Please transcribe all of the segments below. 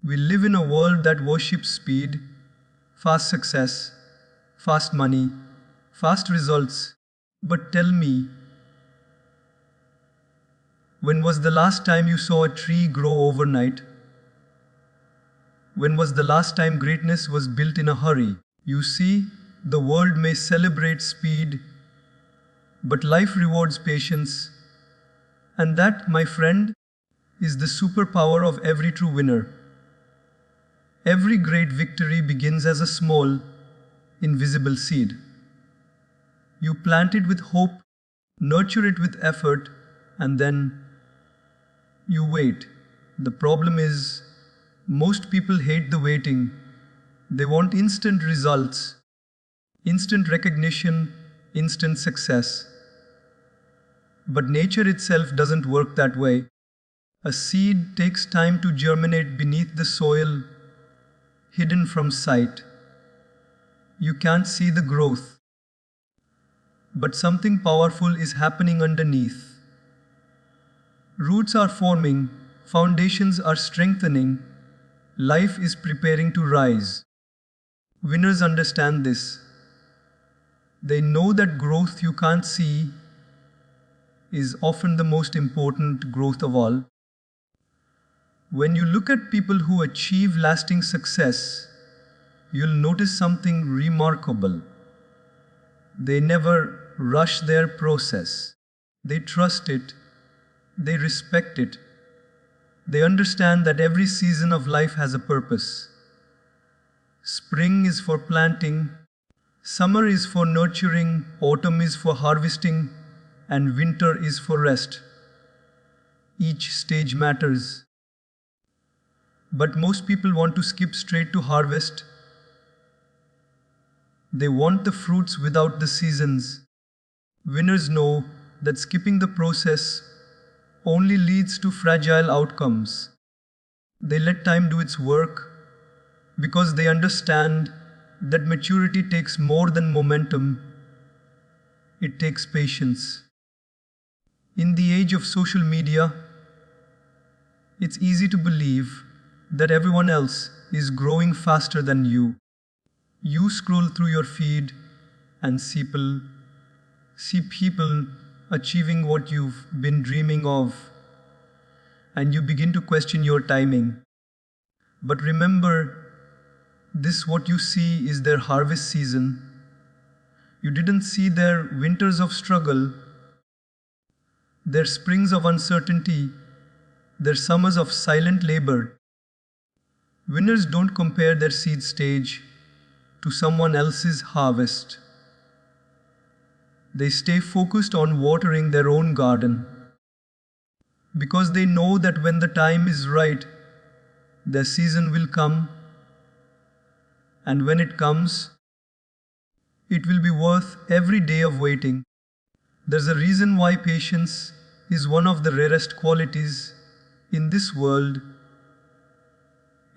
We live in a world that worships speed, fast success, fast money, fast results. But tell me, when was the last time you saw a tree grow overnight? When was the last time greatness was built in a hurry? You see, the world may celebrate speed, but life rewards patience. And that, my friend, is the superpower of every true winner. Every great victory begins as a small, invisible seed. You plant it with hope, nurture it with effort, and then you wait. The problem is, most people hate the waiting. They want instant results, instant recognition, instant success. But nature itself doesn't work that way. A seed takes time to germinate beneath the soil, hidden from sight. You can't see the growth, but something powerful is happening underneath. Roots are forming, foundations are strengthening, life is preparing to rise. Winners understand this. They know that growth you can't see is often the most important growth of all. When you look at people who achieve lasting success, you'll notice something remarkable. They never rush their process. They trust it. They respect it. They understand that every season of life has a purpose. Spring is for planting, summer is for nurturing, autumn is for harvesting, and winter is for rest. Each stage matters. But most people want to skip straight to harvest. They want the fruits without the seasons. Winners know that skipping the process only leads to fragile outcomes. They let time do its work because they understand that maturity takes more than momentum. It takes patience. In the age of social media, it's easy to believe that everyone else is growing faster than you. You scroll through your feed and see people achieving what you've been dreaming of, and you begin to question your timing. But remember, what you see is their harvest season. You didn't see their winters of struggle, their springs of uncertainty, their summers of silent labor. Winners don't compare their seed stage to someone else's harvest. They stay focused on watering their own garden, because they know that when the time is right, their season will come, and when it comes, it will be worth every day of waiting. There's a reason why patience is one of the rarest qualities in this world.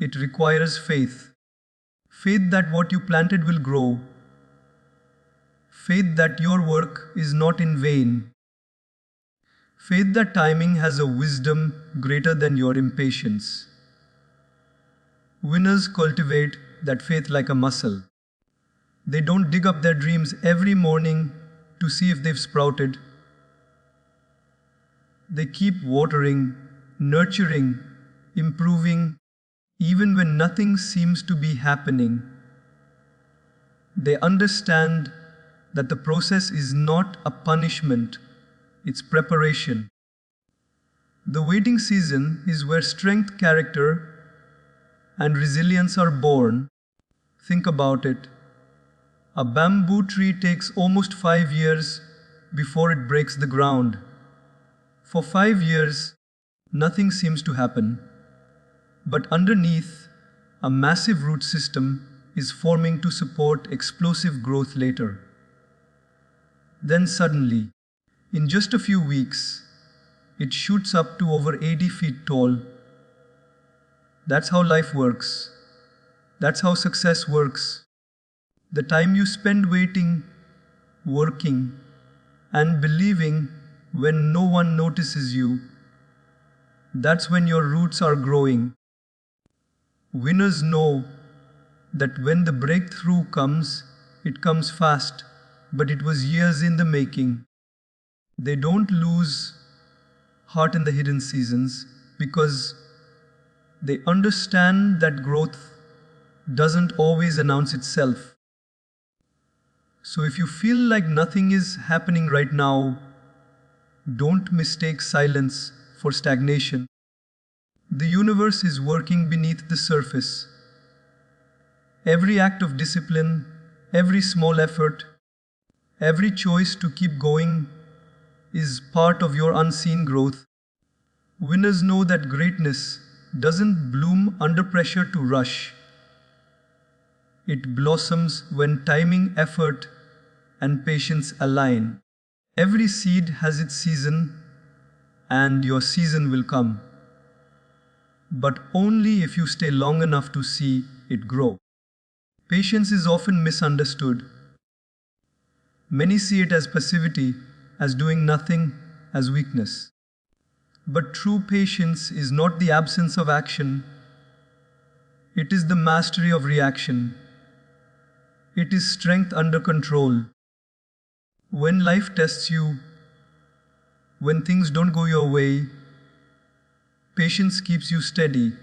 It requires faith. Faith that what you planted will grow. Faith that your work is not in vain. Faith that timing has a wisdom greater than your impatience. Winners cultivate that faith like a muscle. They don't dig up their dreams every morning to see if they've sprouted. They keep watering, nurturing, improving, even when nothing seems to be happening. They understand that the process is not a punishment, it's preparation. The waiting season is where strength, character, and resilience are born. Think about it. A bamboo tree takes almost 5 years before it breaks the ground. For 5 years, nothing seems to happen. But underneath, a massive root system is forming to support explosive growth later. Then suddenly, in just a few weeks, it shoots up to over 80 feet tall. That's how life works. That's how success works. The time you spend waiting, working, and believing when no one notices you, that's when your roots are growing. Winners know that when the breakthrough comes, it comes fast, but it was years in the making. They don't lose heart in the hidden seasons because they understand that growth doesn't always announce itself. So if you feel like nothing is happening right now, don't mistake silence for stagnation. The universe is working beneath the surface. Every act of discipline, every small effort, every choice to keep going is part of your unseen growth. Winners know that greatness doesn't bloom under pressure to rush. It blossoms when timing, effort, and patience align. Every seed has its season, and your season will come. But only if you stay long enough to see it grow. Patience is often misunderstood. Many see it as passivity, as doing nothing, as weakness. But true patience is not the absence of action. It is the mastery of reaction. It is strength under control. When life tests you, when things don't go your way, patience keeps you steady.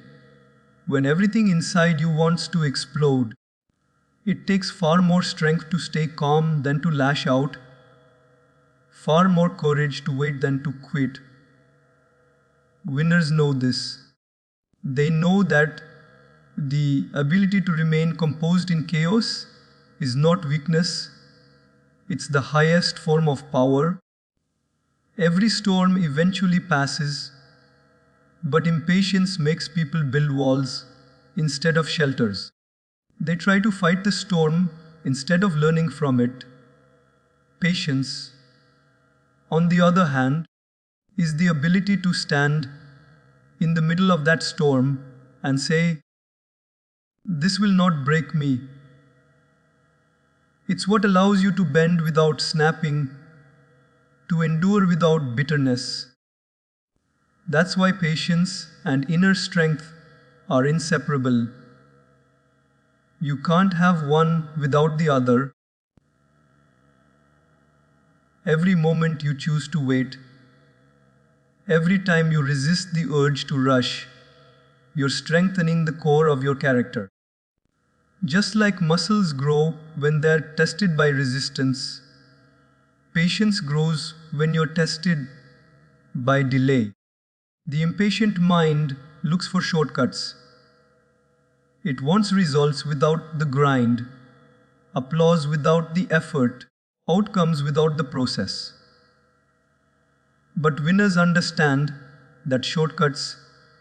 When everything inside you wants to explode, it takes far more strength to stay calm than to lash out, far more courage to wait than to quit. Winners know this. They know that the ability to remain composed in chaos is not weakness, it's the highest form of power. Every storm eventually passes, but impatience makes people build walls instead of shelters. They try to fight the storm instead of learning from it. Patience, on the other hand, is the ability to stand in the middle of that storm and say, "This will not break me." It's what allows you to bend without snapping, to endure without bitterness. That's why patience and inner strength are inseparable. You can't have one without the other. Every moment you choose to wait, every time you resist the urge to rush, you're strengthening the core of your character. Just like muscles grow when they're tested by resistance, patience grows when you're tested by delay. The impatient mind looks for shortcuts. It wants results without the grind, applause without the effort, outcomes without the process. But winners understand that shortcuts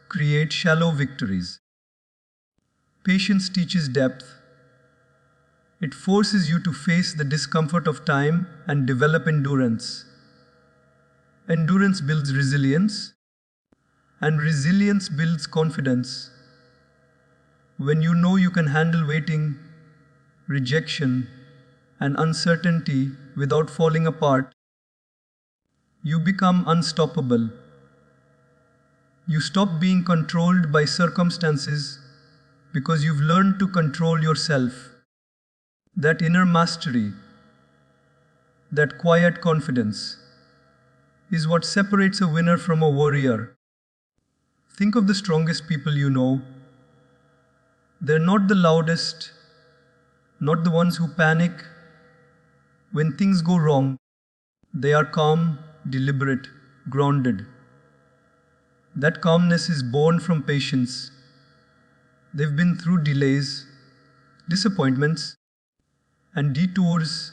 create shallow victories. Patience teaches depth. It forces you to face the discomfort of time and develop endurance. Endurance builds resilience, and resilience builds confidence. When you know you can handle waiting, rejection, and uncertainty without falling apart, you become unstoppable. You stop being controlled by circumstances because you've learned to control yourself. That inner mastery, that quiet confidence, is what separates a winner from a warrior. Think of the strongest people you know. They're not the loudest, not the ones who panic when things go wrong. They are calm, deliberate, grounded. That calmness is born from patience. They've been through delays, disappointments, and detours,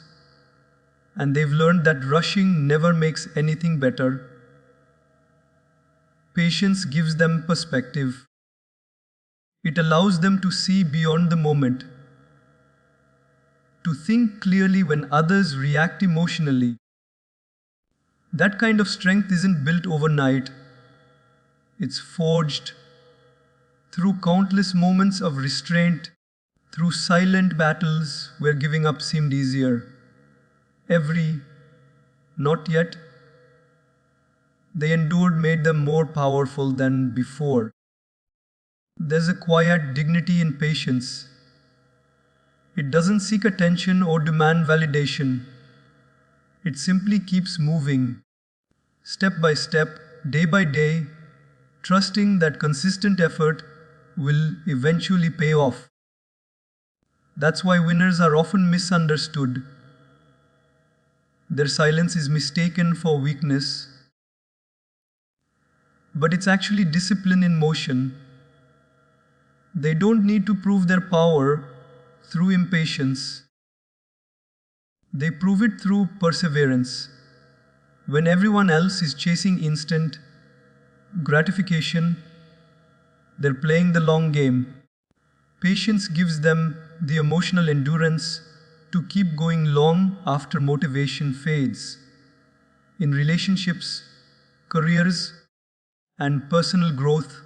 and they've learned that rushing never makes anything better. Patience gives them perspective. It allows them to see beyond the moment, to think clearly when others react emotionally. That kind of strength isn't built overnight. It's forged through countless moments of restraint, through silent battles where giving up seemed easier. Every "not yet" they endured made them more powerful than before. There's a quiet dignity in patience. It doesn't seek attention or demand validation. It simply keeps moving, step by step, day by day, trusting that consistent effort will eventually pay off. That's why winners are often misunderstood. Their silence is mistaken for weakness, but it's actually discipline in motion. They don't need to prove their power through impatience. They prove it through perseverance. When everyone else is chasing instant gratification, they're playing the long game. Patience gives them the emotional endurance to keep going long after motivation fades. In relationships, careers, and personal growth,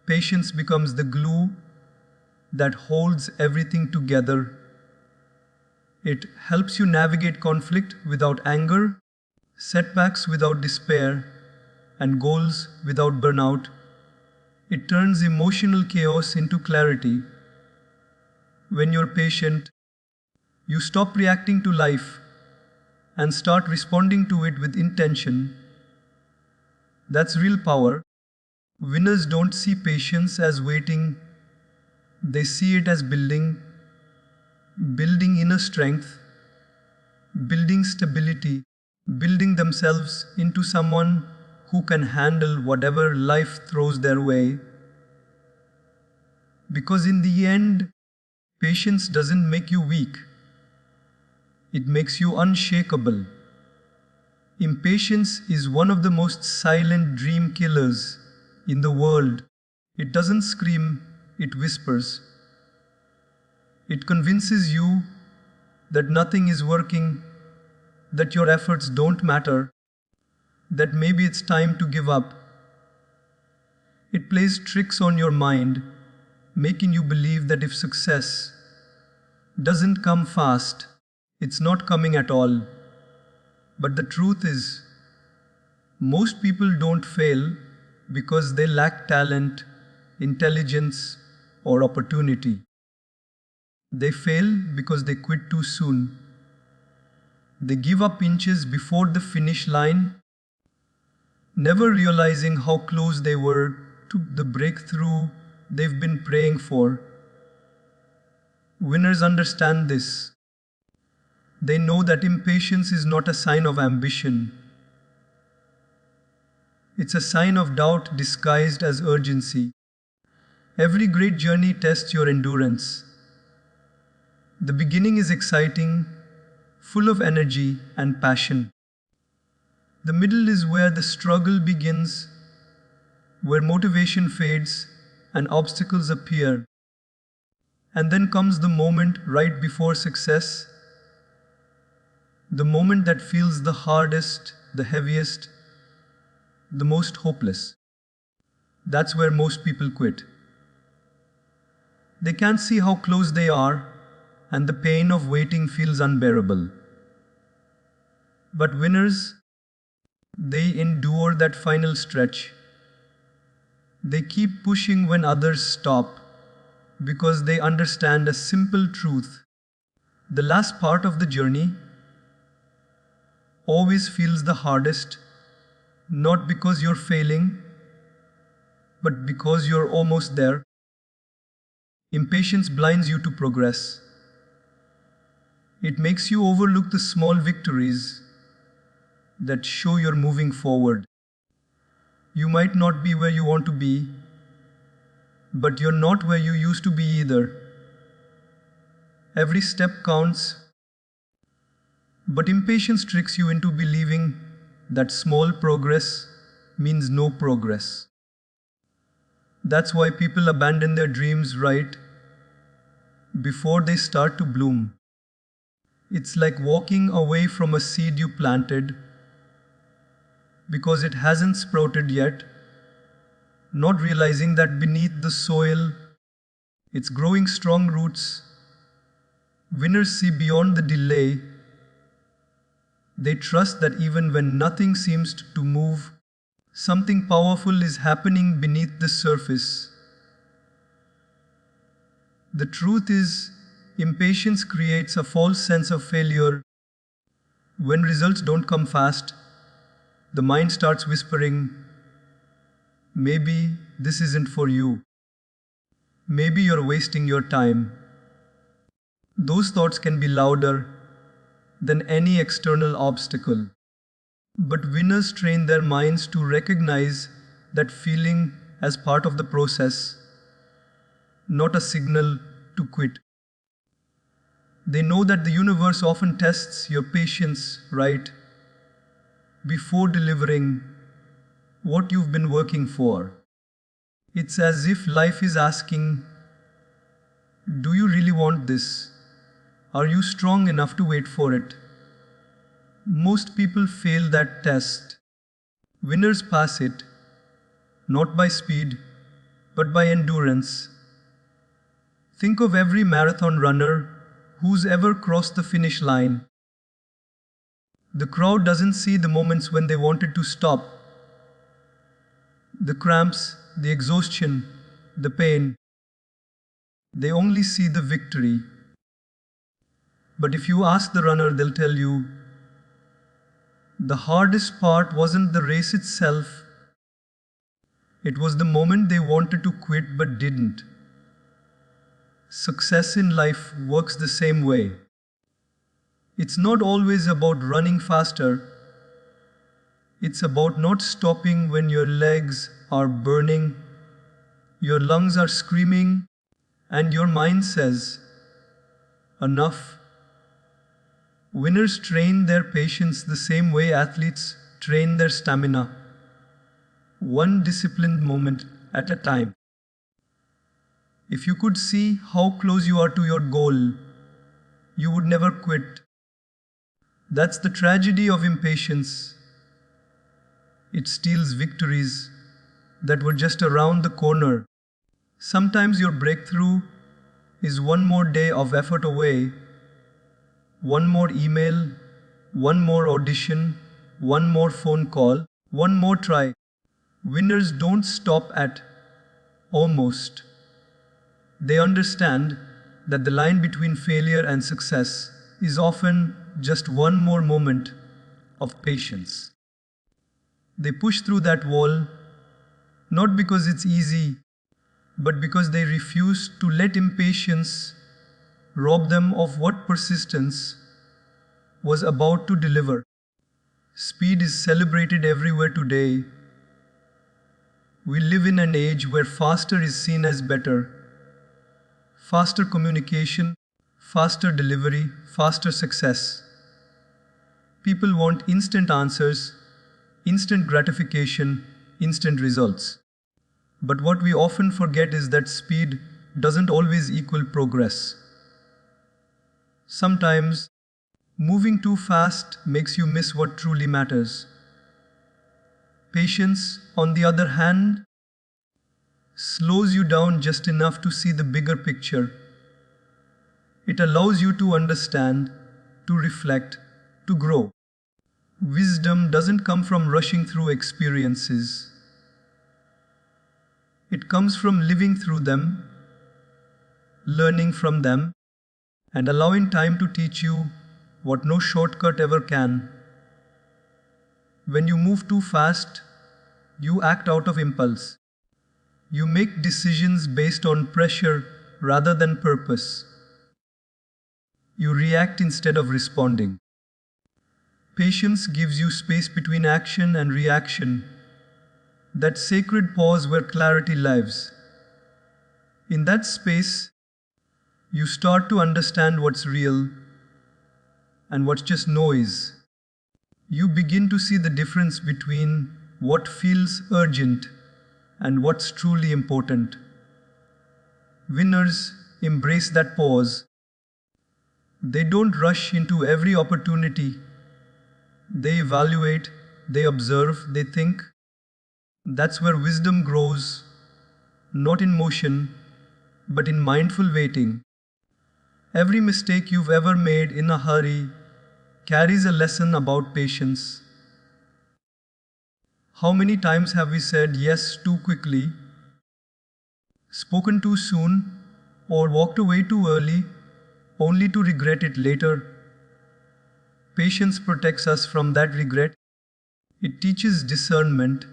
patience becomes the glue that holds everything together. It helps you navigate conflict without anger, setbacks without despair, and goals without burnout. It turns emotional chaos into clarity. When you're patient, you stop reacting to life and start responding to it with intention. That's real power. Winners don't see patience as waiting, they see it as building inner strength, building stability, building themselves into someone who can handle whatever life throws their way. Because in the end, patience doesn't make you weak, it makes you unshakable. Impatience is one of the most silent dream killers in the world. It doesn't scream, it whispers. It convinces you that nothing is working, that your efforts don't matter, that maybe it's time to give up. It plays tricks on your mind, making you believe that if success doesn't come fast, it's not coming at all. But the truth is, most people don't fail because they lack talent, intelligence, or opportunity. They fail because they quit too soon. They give up inches before the finish line, never realizing how close they were to the breakthrough they've been praying for. Winners understand this. They know that impatience is not a sign of ambition. It's a sign of doubt disguised as urgency. Every great journey tests your endurance. The beginning is exciting, full of energy and passion. The middle is where the struggle begins, where motivation fades and obstacles appear. And then comes the moment right before success, the moment that feels the hardest, the heaviest, the most hopeless. That's where most people quit. They can't see how close they are, and the pain of waiting feels unbearable. But winners, they endure that final stretch. They keep pushing when others stop, because they understand a simple truth. The last part of the journey always feels the hardest, not because you're failing, but because you're almost there. Impatience blinds you to progress. It makes you overlook the small victories that show you're moving forward. You might not be where you want to be, but you're not where you used to be either. Every step counts, but impatience tricks you into believing that small progress means no progress. That's why people abandon their dreams right before they start to bloom. It's like walking away from a seed you planted because it hasn't sprouted yet, not realizing that beneath the soil, it's growing strong roots. Winners see beyond the delay. They trust that even when nothing seems to move, something powerful is happening beneath the surface. The truth is, impatience creates a false sense of failure. When results don't come fast, the mind starts whispering, maybe this isn't for you. Maybe you're wasting your time. Those thoughts can be louder than any external obstacle. But winners train their minds to recognize that feeling as part of the process, not a signal to quit. They know that the universe often tests your patience right before delivering what you've been working for. It's as if life is asking, do you really want this? Are you strong enough to wait for it? Most people fail that test. Winners pass it, not by speed, but by endurance. Think of every marathon runner who's ever crossed the finish line. The crowd doesn't see the moments when they wanted to stop. The cramps, the exhaustion, the pain. They only see the victory. But if you ask the runner, they'll tell you, the hardest part wasn't the race itself. It was the moment they wanted to quit but didn't. Success in life works the same way. It's not always about running faster. It's about not stopping when your legs are burning, your lungs are screaming, and your mind says, enough. Winners train their patience the same way athletes train their stamina, one disciplined moment at a time. If you could see how close you are to your goal, you would never quit. That's the tragedy of impatience. It steals victories that were just around the corner. Sometimes your breakthrough is one more day of effort away, one more email, one more audition, one more phone call, one more try. Winners don't stop at almost. They understand that the line between failure and success is often just one more moment of patience. They push through that wall not because it's easy, but because they refuse to let impatience rob them of what persistence was about to deliver. Speed is celebrated everywhere today. We live in an age where faster is seen as better. Faster communication, faster delivery, faster success. People want instant answers, instant gratification, instant results. But what we often forget is that speed doesn't always equal progress. Sometimes, moving too fast makes you miss what truly matters. Patience, on the other hand, slows you down just enough to see the bigger picture. It allows you to understand, to reflect, to grow. Wisdom doesn't come from rushing through experiences. It comes from living through them, learning from them, and allowing time to teach you what no shortcut ever can. When you move too fast, you act out of impulse. You make decisions based on pressure rather than purpose. You react instead of responding. Patience gives you space between action and reaction, that sacred pause where clarity lives. In that space, you start to understand what's real and what's just noise. You begin to see the difference between what feels urgent and what's truly important. Winners embrace that pause. They don't rush into every opportunity. They evaluate, they observe, they think. That's where wisdom grows, not in motion, but in mindful waiting. Every mistake you've ever made in a hurry carries a lesson about patience. How many times have we said yes too quickly, spoken too soon, or walked away too early only to regret it later. Patience protects us from that regret. It teaches discernment,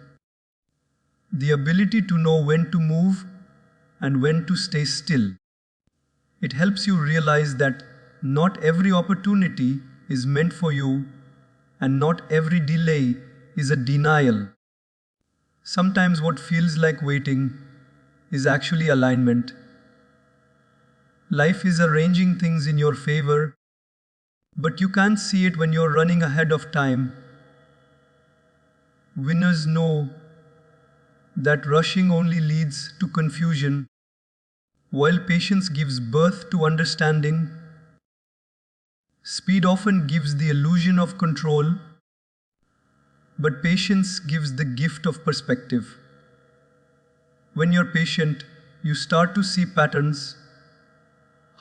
the ability to know when to move and when to stay still. It helps you realize that not every opportunity is meant for you, and not every delay is a denial. Sometimes what feels like waiting is actually alignment. Life is arranging things in your favor, but you can't see it when you're running ahead of time. Winners know that rushing only leads to confusion, while patience gives birth to understanding. Speed often gives the illusion of control, but patience gives the gift of perspective. When you're patient, you start to see patterns,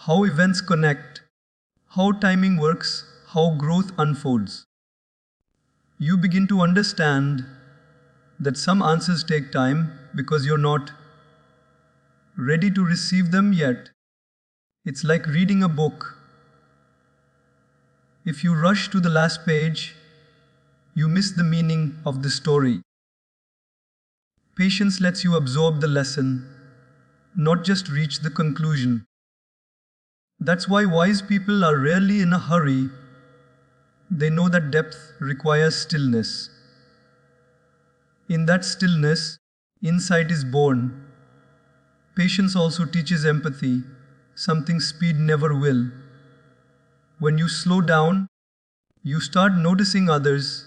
how events connect, how timing works, how growth unfolds. You begin to understand that some answers take time because you're not ready to receive them yet. It's like reading a book. If you rush to the last page, you miss the meaning of the story. Patience lets you absorb the lesson, not just reach the conclusion. That's why wise people are rarely in a hurry. They know that depth requires stillness. In that stillness, insight is born. Patience also teaches empathy, something speed never will. When you slow down, you start noticing others,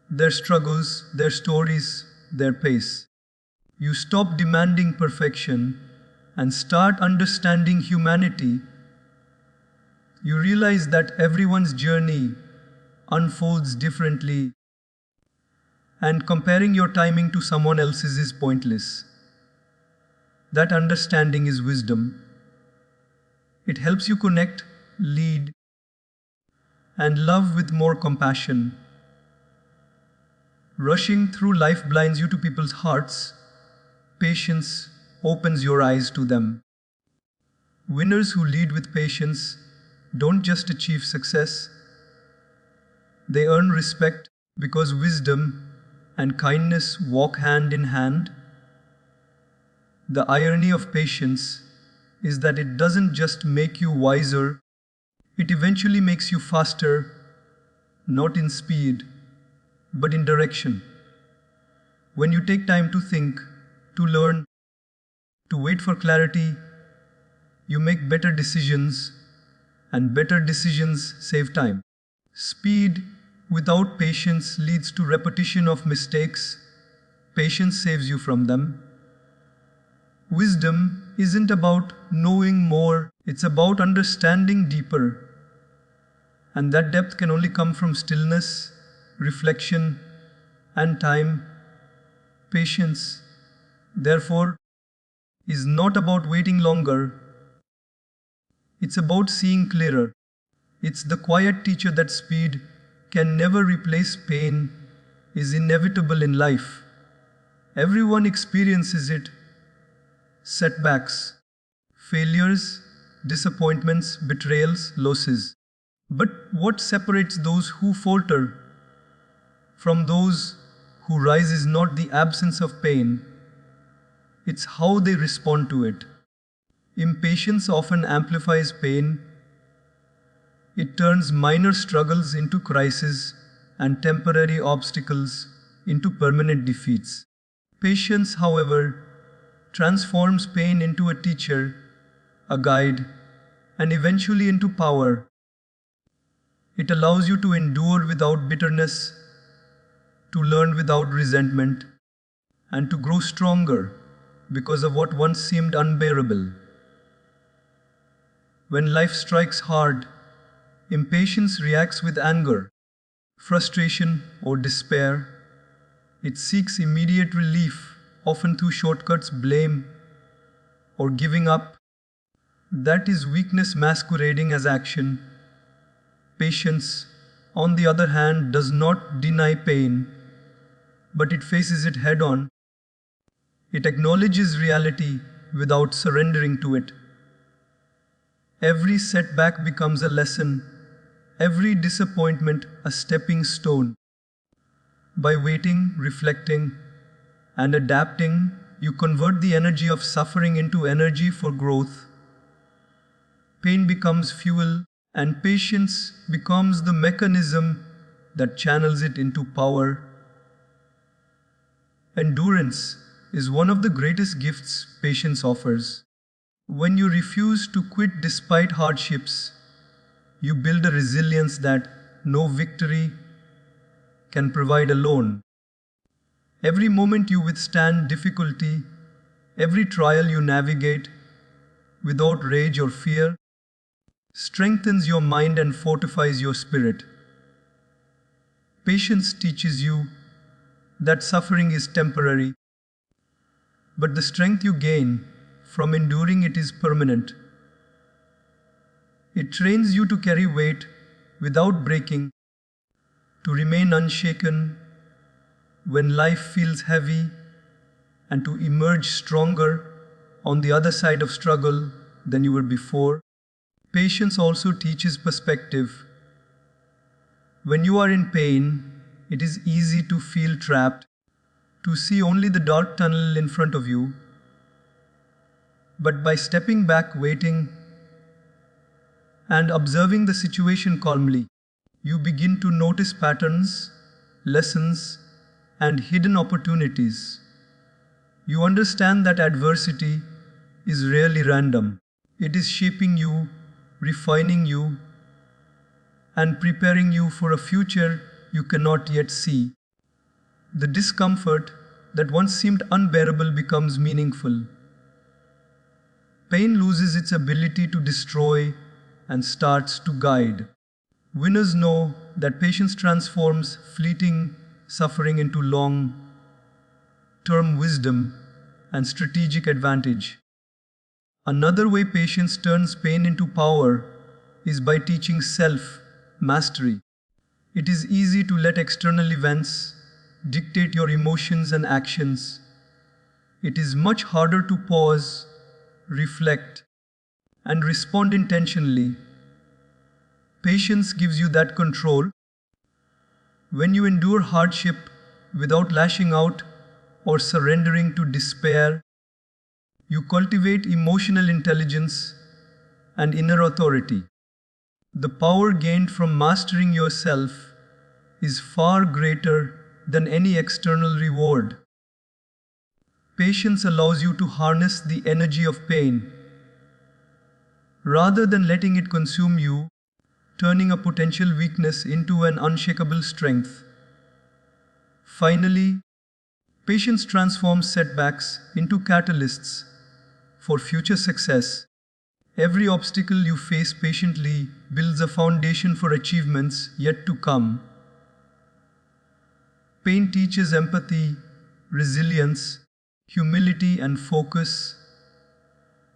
their struggles, their stories, their pace. You stop demanding perfection and start understanding humanity. You realize that everyone's journey unfolds differently, and comparing your timing to someone else's is pointless. That understanding is wisdom. It helps you connect, lead, and love with more compassion. Rushing through life blinds you to people's hearts. Patience opens your eyes to them. Winners who lead with patience don't just achieve success, they earn respect because wisdom and kindness walk hand in hand. The irony of patience is that it doesn't just make you wiser, it eventually makes you faster, not in speed, but in direction. When you take time to think, to learn, to wait for clarity, you make better decisions, and better decisions save time. Speed without patience leads to repetition of mistakes. Patience saves you from them. Wisdom isn't about knowing more, it's about understanding deeper. And that depth can only come from stillness, reflection, and time. Patience, therefore, is not about waiting longer. It's about seeing clearer. It's the quiet teacher that speed can never replace. Pain is inevitable in life. Everyone experiences it. Setbacks, failures, disappointments, betrayals, losses. But what separates those who falter from those who rise is not the absence of pain, it's how they respond to it. Impatience often amplifies pain. It turns minor struggles into crises and temporary obstacles into permanent defeats. Patience, however, transforms pain into a teacher, a guide, and eventually into power. It allows you to endure without bitterness, to learn without resentment, and to grow stronger because of what once seemed unbearable. When life strikes hard, impatience reacts with anger, frustration, or despair. It seeks immediate relief, often through shortcuts, blame, or giving up. That is weakness masquerading as action. Patience, on the other hand, does not deny pain, but it faces it head on. It acknowledges reality without surrendering to it. Every setback becomes a lesson, every disappointment a stepping stone. By waiting, reflecting, and adapting, you convert the energy of suffering into energy for growth. Pain becomes fuel, and patience becomes the mechanism that channels it into power. Endurance is one of the greatest gifts patience offers. When you refuse to quit despite hardships, you build a resilience that no victory can provide alone. Every moment you withstand difficulty, every trial you navigate without rage or fear, strengthens your mind and fortifies your spirit. Patience teaches you that suffering is temporary, but the strength you gain from enduring it is permanent. It trains you to carry weight without breaking, to remain unshaken when life feels heavy, and to emerge stronger on the other side of struggle than you were before. Patience also teaches perspective. When you are in pain, it is easy to feel trapped, to see only the dark tunnel in front of you. But by stepping back, waiting, and observing the situation calmly, you begin to notice patterns, lessons, and hidden opportunities. You understand that adversity is rarely random. It is shaping you, refining you, and preparing you for a future you cannot yet see. The discomfort that once seemed unbearable becomes meaningful. Pain loses its ability to destroy and starts to guide. Winners know that patience transforms fleeting suffering into long-term wisdom and strategic advantage. Another way patience turns pain into power is by teaching self-mastery. It is easy to let external events dictate your emotions and actions. It is much harder to pause, reflect, and respond intentionally. Patience gives you that control. When you endure hardship without lashing out or surrendering to despair, you cultivate emotional intelligence and inner authority. The power gained from mastering yourself is far greater than any external reward. Patience allows you to harness the energy of pain, rather than letting it consume you, turning a potential weakness into an unshakable strength. Finally, patience transforms setbacks into catalysts for future success. Every obstacle you face patiently builds a foundation for achievements yet to come. Pain teaches empathy, resilience, humility, and focus,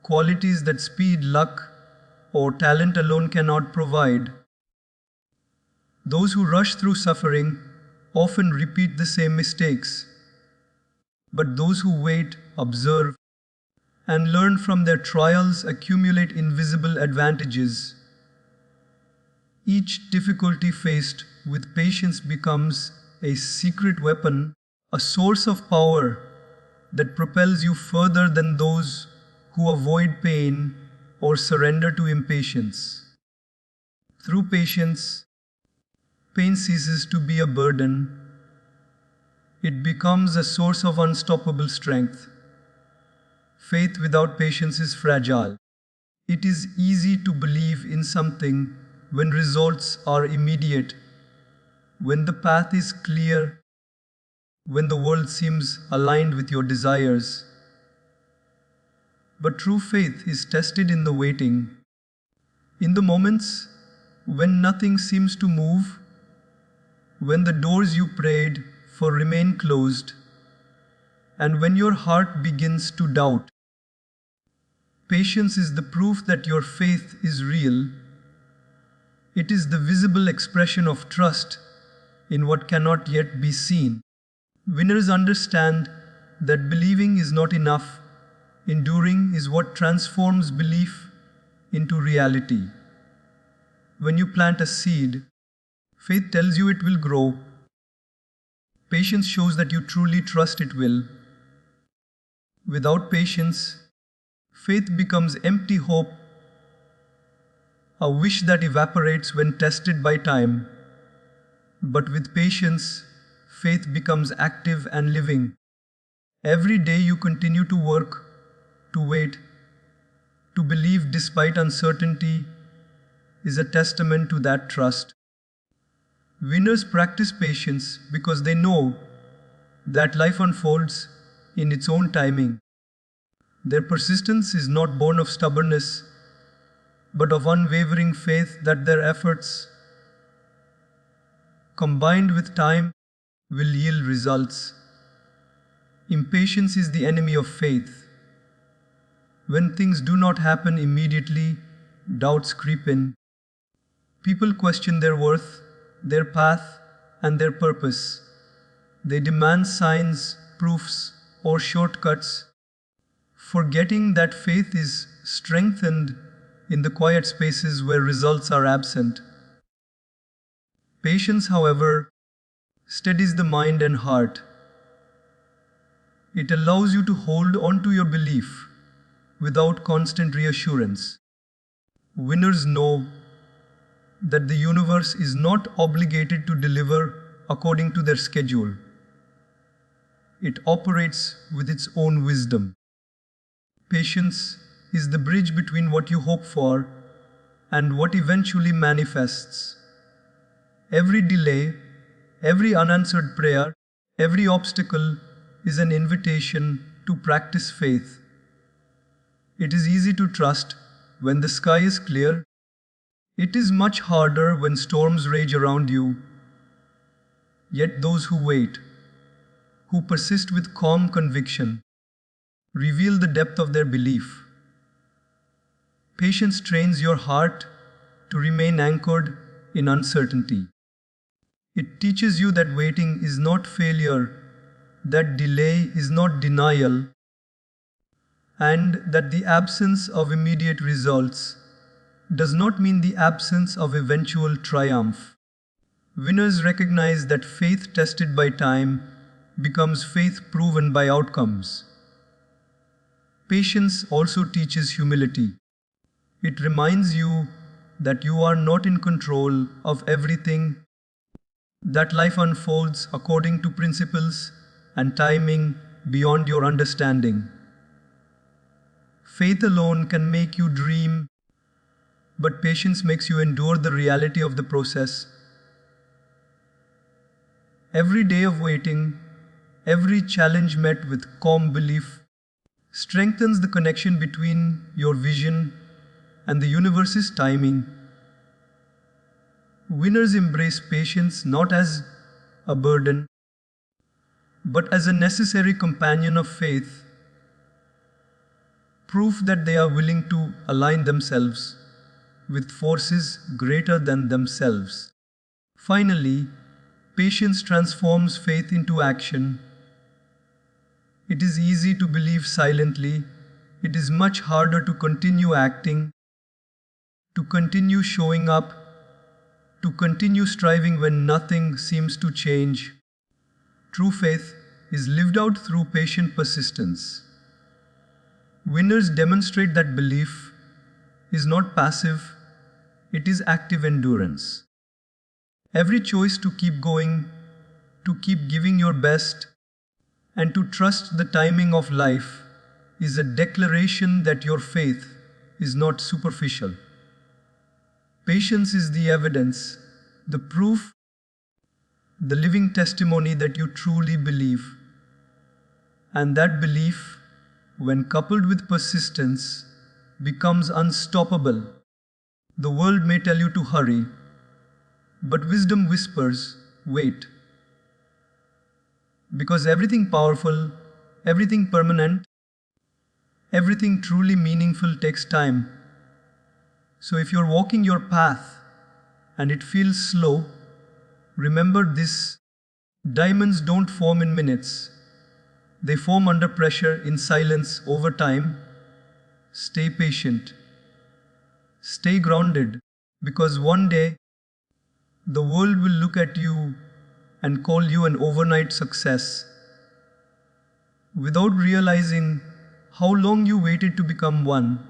qualities that speed, luck, or talent alone cannot provide. Those who rush through suffering often repeat the same mistakes, but those who wait, observe, and learn from their trials accumulate invisible advantages. Each difficulty faced with patience becomes a secret weapon, a source of power that propels you further than those who avoid pain or surrender to impatience. Through patience, pain ceases to be a burden. It becomes a source of unstoppable strength. Faith without patience is fragile. It is easy to believe in something when results are immediate, when the path is clear, when the world seems aligned with your desires. But true faith is tested in the waiting, in the moments when nothing seems to move, when the doors you prayed for remain closed, and when your heart begins to doubt. Patience is the proof that your faith is real. It is the visible expression of trust in what cannot yet be seen. Winners understand that believing is not enough. Enduring is what transforms belief into reality. When you plant a seed, faith tells you it will grow. Patience shows that you truly trust it will. Without patience, faith becomes empty hope, a wish that evaporates when tested by time. But with patience, faith becomes active and living. Every day you continue to work, to wait, to believe despite uncertainty is a testament to that trust. Winners practice patience because they know that life unfolds in its own timing. Their persistence is not born of stubbornness, but of unwavering faith that their efforts, combined with time, will yield results. Impatience is the enemy of faith. When things do not happen immediately, doubts creep in. People question their worth, their path, and their purpose. They demand signs, proofs, or shortcuts, forgetting that faith is strengthened in the quiet spaces where results are absent. Patience, however, steadies the mind and heart. It allows you to hold on to your belief without constant reassurance. Winners know that the universe is not obligated to deliver according to their schedule. It operates with its own wisdom. Patience is the bridge between what you hope for and what eventually manifests. Every delay, every unanswered prayer, every obstacle is an invitation to practice faith. It is easy to trust when the sky is clear. It is much harder when storms rage around you. Yet those who wait, who persist with calm conviction, reveal the depth of their belief. Patience trains your heart to remain anchored in uncertainty. It teaches you that waiting is not failure, that delay is not denial, and that the absence of immediate results does not mean the absence of eventual triumph. Winners recognize that faith tested by time becomes faith proven by outcomes. Patience also teaches humility. It reminds you that you are not in control of everything, that life unfolds according to principles and timing beyond your understanding. Faith alone can make you dream, but patience makes you endure the reality of the process. Every day of waiting, every challenge met with calm belief, strengthens the connection between your vision and the universe's timing. Winners embrace patience not as a burden, but as a necessary companion of faith, proof that they are willing to align themselves with forces greater than themselves. Finally, patience transforms faith into action. It is easy to believe silently. It is much harder to continue acting, to continue showing up, to continue striving when nothing seems to change. True faith is lived out through patient persistence. Winners demonstrate that belief is not passive, it is active endurance. Every choice to keep going, to keep giving your best, and to trust the timing of life is a declaration that your faith is not superficial. Patience is the evidence, the proof, the living testimony that you truly believe. And that belief, when coupled with persistence, becomes unstoppable. The world may tell you to hurry, but wisdom whispers, wait. Because everything powerful, everything permanent, everything truly meaningful takes time. So if you're walking your path and it feels slow, remember this: diamonds don't form in minutes. They form under pressure in silence over time. Stay patient. Stay grounded, because one day the world will look at you and call you an overnight success, without realizing how long you waited to become one.